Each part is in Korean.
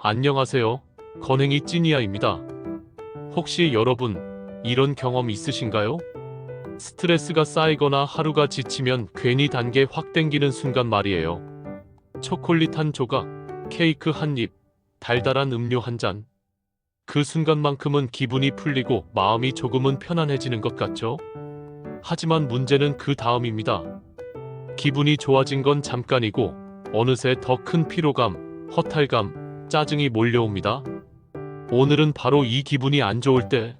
안녕하세요. 건행이 찐이야입니다. 혹시 여러분 이런 경험 있으신가요? 스트레스가 쌓이거나 하루가 지치면 괜히 단 게 확 땡기는 순간 말이에요. 초콜릿 한 조각, 케이크 한 입, 달달한 음료 한 잔. 그 순간만큼은 기분이 풀리고 마음이 조금은 편안해지는 것 같죠? 하지만 문제는 그 다음입니다. 기분이 좋아진 건 잠깐이고 어느새 더 큰 피로감, 허탈감, 짜증이 몰려옵니다. 오늘은 바로 이 기분이 안 좋을 때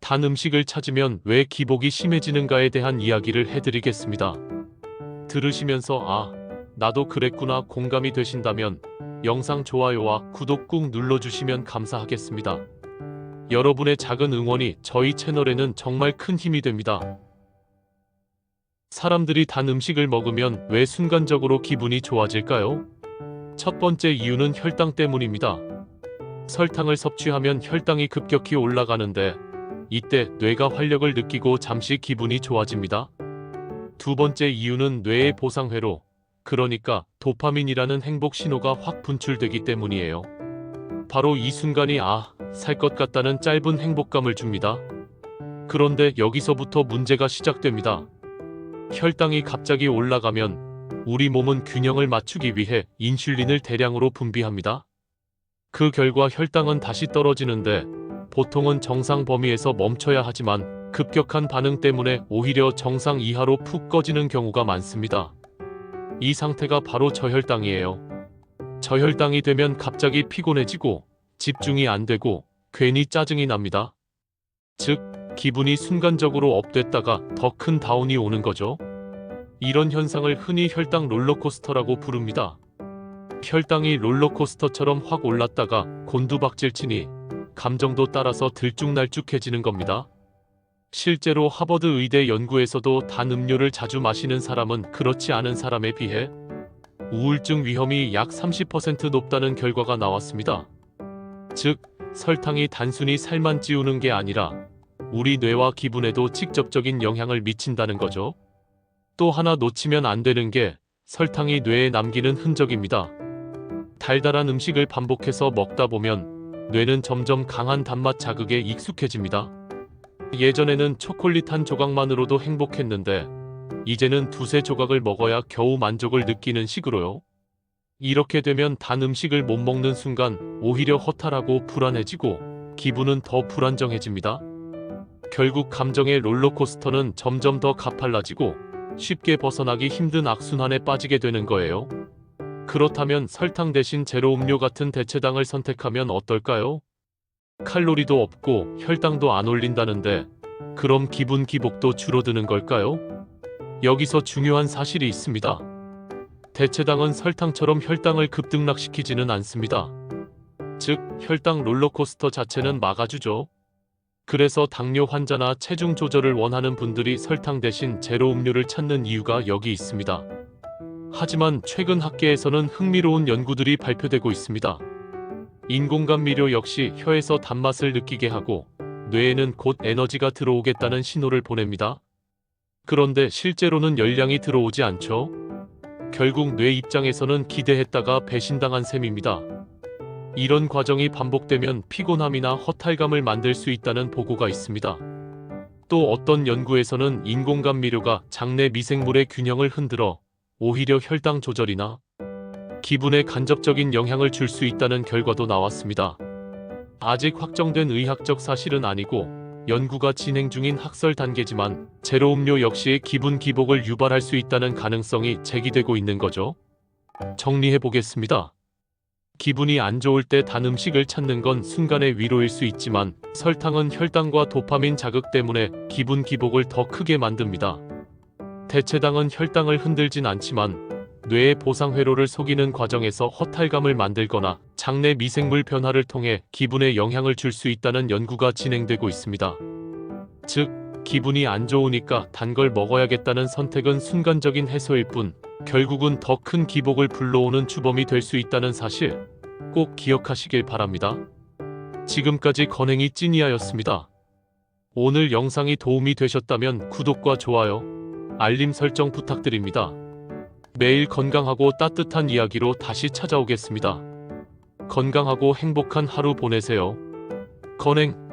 단 음식을 찾으면 왜 기복이 심해지는가에 대한 이야기를 해드리겠습니다. 들으시면서 나도 그랬구나 공감이 되신다면 영상 좋아요와 구독 꾹 눌러주시면 감사하겠습니다. 여러분의 작은 응원이 저희 채널에는 정말 큰 힘이 됩니다. 사람들이 단 음식을 먹으면 왜 순간적으로 기분이 좋아질까요? 첫 번째 이유는 혈당 때문입니다. 설탕을 섭취하면 혈당이 급격히 올라가는데 이때 뇌가 활력을 느끼고 잠시 기분이 좋아집니다. 두 번째 이유는 뇌의 보상회로, 그러니까 도파민이라는 행복 신호가 확 분출되기 때문이에요. 바로 이 순간이 살 것 같다는 짧은 행복감을 줍니다. 그런데 여기서부터 문제가 시작됩니다. 혈당이 갑자기 올라가면 우리 몸은 균형을 맞추기 위해 인슐린을 대량으로 분비합니다. 그 결과 혈당은 다시 떨어지는데 보통은 정상 범위에서 멈춰야 하지만 급격한 반응 때문에 오히려 정상 이하로 푹 꺼지는 경우가 많습니다. 이 상태가 바로 저혈당이에요. 저혈당이 되면 갑자기 피곤해지고 집중이 안 되고 괜히 짜증이 납니다. 즉, 기분이 순간적으로 업됐다가 더 큰 다운이 오는 거죠. 이런 현상을 흔히 혈당 롤러코스터라고 부릅니다. 혈당이 롤러코스터처럼 확 올랐다가 곤두박질 치니 감정도 따라서 들쭉날쭉해지는 겁니다. 실제로 하버드 의대 연구에서도 단 음료를 자주 마시는 사람은 그렇지 않은 사람에 비해 우울증 위험이 약 30% 높다는 결과가 나왔습니다. 즉, 설탕이 단순히 살만 찌우는 게 아니라 우리 뇌와 기분에도 직접적인 영향을 미친다는 거죠. 또 하나 놓치면 안 되는 게 설탕이 뇌에 남기는 흔적입니다. 달달한 음식을 반복해서 먹다 보면 뇌는 점점 강한 단맛 자극에 익숙해집니다. 예전에는 초콜릿 한 조각만으로도 행복했는데 이제는 두세 조각을 먹어야 겨우 만족을 느끼는 식으로요. 이렇게 되면 단 음식을 못 먹는 순간 오히려 허탈하고 불안해지고 기분은 더 불안정해집니다. 결국 감정의 롤러코스터는 점점 더 가팔라지고 쉽게 벗어나기 힘든 악순환에 빠지게 되는 거예요. 그렇다면 설탕 대신 제로 음료 같은 대체당을 선택하면 어떨까요? 칼로리도 없고 혈당도 안 올린다는데 그럼 기분 기복도 줄어드는 걸까요? 여기서 중요한 사실이 있습니다. 대체당은 설탕처럼 혈당을 급등락시키지는 않습니다. 즉, 혈당 롤러코스터 자체는 막아주죠. 그래서 당뇨 환자나 체중 조절을 원하는 분들이 설탕 대신 제로 음료를 찾는 이유가 여기 있습니다. 하지만 최근 학계에서는 흥미로운 연구들이 발표되고 있습니다. 인공감미료 역시 혀에서 단맛을 느끼게 하고 뇌에는 곧 에너지가 들어오겠다는 신호를 보냅니다. 그런데 실제로는 열량이 들어오지 않죠. 결국 뇌 입장에서는 기대했다가 배신당한 셈입니다. 이런 과정이 반복되면 피곤함이나 허탈감을 만들 수 있다는 보고가 있습니다. 또 어떤 연구에서는 인공감미료가 장내 미생물의 균형을 흔들어 오히려 혈당 조절이나 기분에 간접적인 영향을 줄 수 있다는 결과도 나왔습니다. 아직 확정된 의학적 사실은 아니고 연구가 진행 중인 학설 단계지만 제로 음료 역시 기분 기복을 유발할 수 있다는 가능성이 제기되고 있는 거죠. 정리해 보겠습니다. 기분이 안 좋을 때 단 음식을 찾는 건 순간의 위로일 수 있지만 설탕은 혈당과 도파민 자극 때문에 기분 기복을 더 크게 만듭니다. 대체당은 혈당을 흔들진 않지만 뇌의 보상회로를 속이는 과정에서 허탈감을 만들거나 장내 미생물 변화를 통해 기분에 영향을 줄 수 있다는 연구가 진행되고 있습니다. 즉, 기분이 안 좋으니까 단 걸 먹어야겠다는 선택은 순간적인 해소일 뿐 결국은 더 큰 기복을 불러오는 주범이 될 수 있다는 사실 꼭 기억하시길 바랍니다. 지금까지 건행이 찐이야였습니다. 오늘 영상이 도움이 되셨다면 구독과 좋아요, 알림 설정 부탁드립니다. 매일 건강하고 따뜻한 이야기로 다시 찾아오겠습니다. 건강하고 행복한 하루 보내세요. 건행